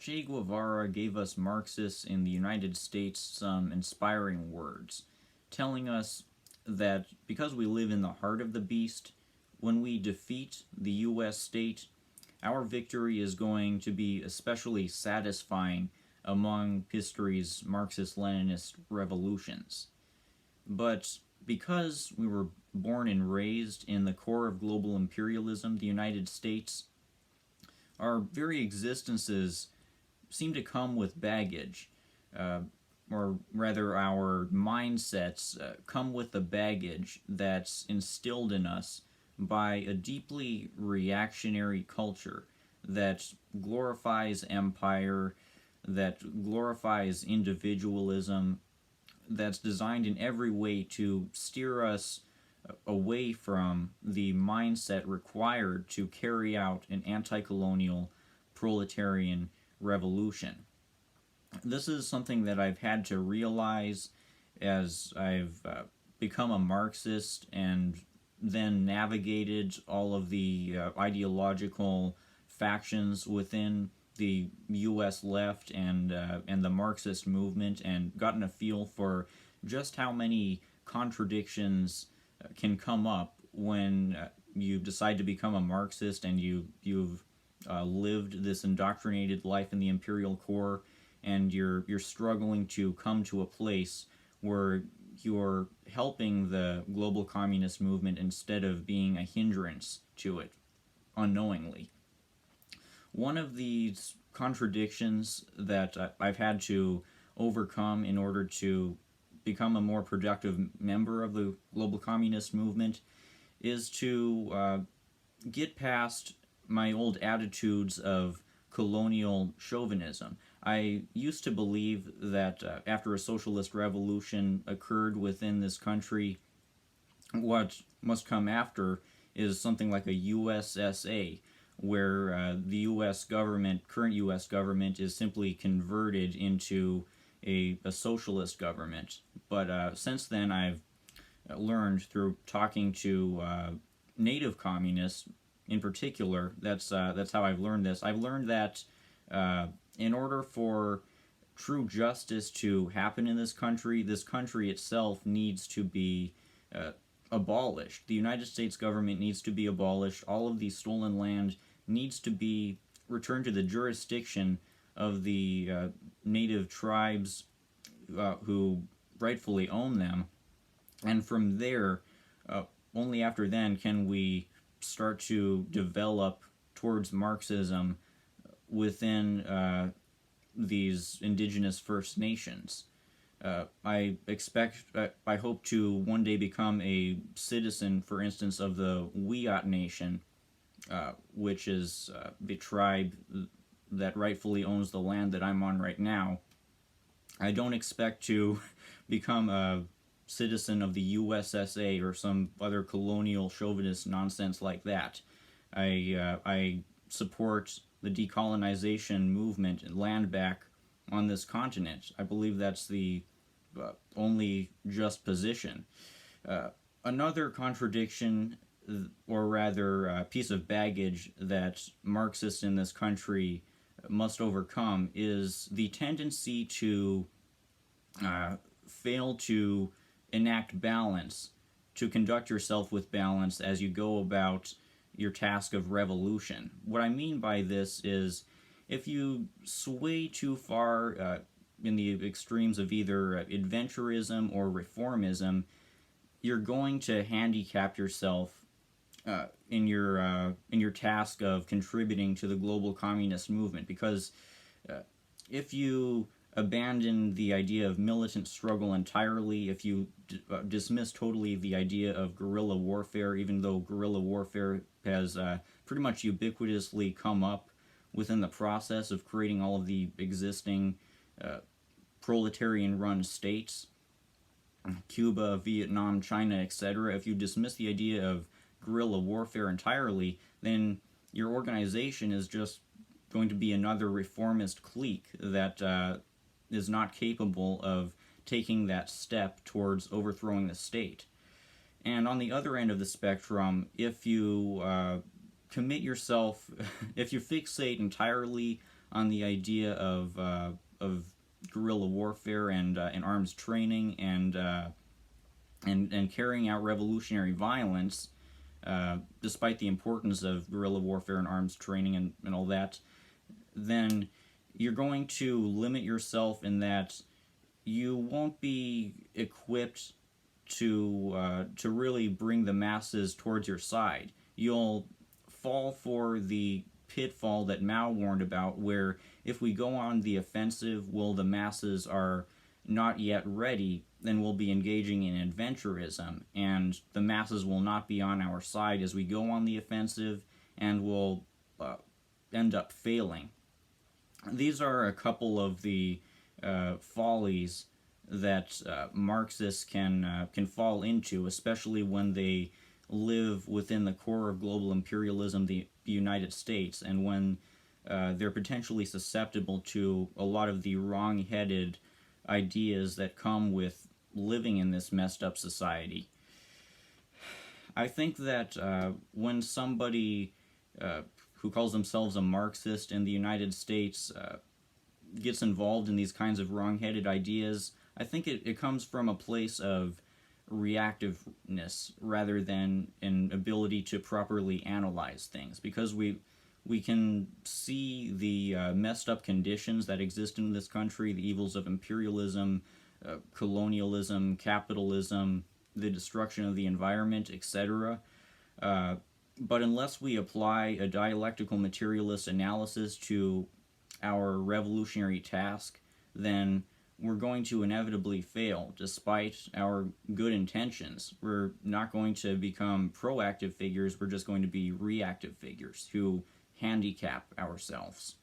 Che Guevara gave us Marxists in the United States some inspiring words, telling us that because we live in the heart of the beast, when we defeat the U.S. state, our victory is going to be especially satisfying among history's Marxist-Leninist revolutions. But because we were born and raised in the core of global imperialism, the United States, our very existences seem to come with baggage, or rather, our mindsets come with the baggage that's instilled in us by a deeply reactionary culture that glorifies empire, that glorifies individualism, that's designed in every way to steer us away from the mindset required to carry out an anti-colonial proletarian revolution. This is something that I've had to realize as I've become a Marxist and then navigated all of the ideological factions within the U.S. left and the Marxist movement, and gotten a feel for just how many contradictions can come up when you decide to become a Marxist and you've lived this indoctrinated life in the imperial core, and you're struggling to come to a place where you're helping the global communist movement instead of being a hindrance to it unknowingly. One of these contradictions that I've had to overcome in order to become a more productive member of the global communist movement is to get past my old attitudes of colonial chauvinism. I used to believe that after a socialist revolution occurred within this country, what must come after is something like a USSA, where the U.S. government, current U.S. government, is simply converted into a socialist government. But since then, I've learned through talking to native communists, in particular, that's how I've learned this. I've learned that in order for true justice to happen in this country itself needs to be abolished. The United States government needs to be abolished. All of the stolen land needs to be returned to the jurisdiction of the native tribes who rightfully own them. And from there, only after then can we start to develop towards Marxism within these indigenous First Nations. I hope to one day become a citizen, for instance, of the Wiyot Nation, which is the tribe that rightfully owns the land that I'm on right now. I don't expect to become a citizen of the USSA or some other colonial chauvinist nonsense like that. I support the decolonization movement and land back on this continent. I believe that's the only just position. Another contradiction, or rather piece of baggage that Marxists in this country must overcome, is the tendency to fail to enact balance, to conduct yourself with balance as you go about your task of revolution. What I mean by this is, if you sway too far in the extremes of either adventurism or reformism, you're going to handicap yourself in your task of contributing to the global communist movement. Because if you abandon the idea of militant struggle entirely, if you dismiss totally the idea of guerrilla warfare, even though guerrilla warfare has pretty much ubiquitously come up within the process of creating all of the existing proletarian-run states, Cuba, Vietnam, China, etc., if you dismiss the idea of guerrilla warfare entirely, then your organization is just going to be another reformist clique that is not capable of taking that step towards overthrowing the state. And on the other end of the spectrum, if you commit yourself, if you fixate entirely on the idea of guerrilla warfare and arms training and carrying out revolutionary violence, despite the importance of guerrilla warfare and arms training and all that, then you're going to limit yourself in that you won't be equipped to really bring the masses towards your side. You'll fall for the pitfall that Mao warned about, where if we go on the offensive while the masses are not yet ready, then we'll be engaging in adventurism, and the masses will not be on our side as we go on the offensive, and will end up failing. These are a couple of the follies that Marxists can fall into, especially when they live within the core of global imperialism, the United States, and when they're potentially susceptible to a lot of the wrong-headed ideas that come with living in this messed up society. I think that when somebody who calls themselves a Marxist in the United States gets involved in these kinds of wrong-headed ideas, I think it comes from a place of reactiveness rather than an ability to properly analyze things, because we can see the messed up conditions that exist in this country, the evils of imperialism, colonialism, capitalism, the destruction of the environment, etc. But unless we apply a dialectical materialist analysis to our revolutionary task, then we're going to inevitably fail despite our good intentions. We're not going to become proactive figures, we're just going to be reactive figures who handicap ourselves.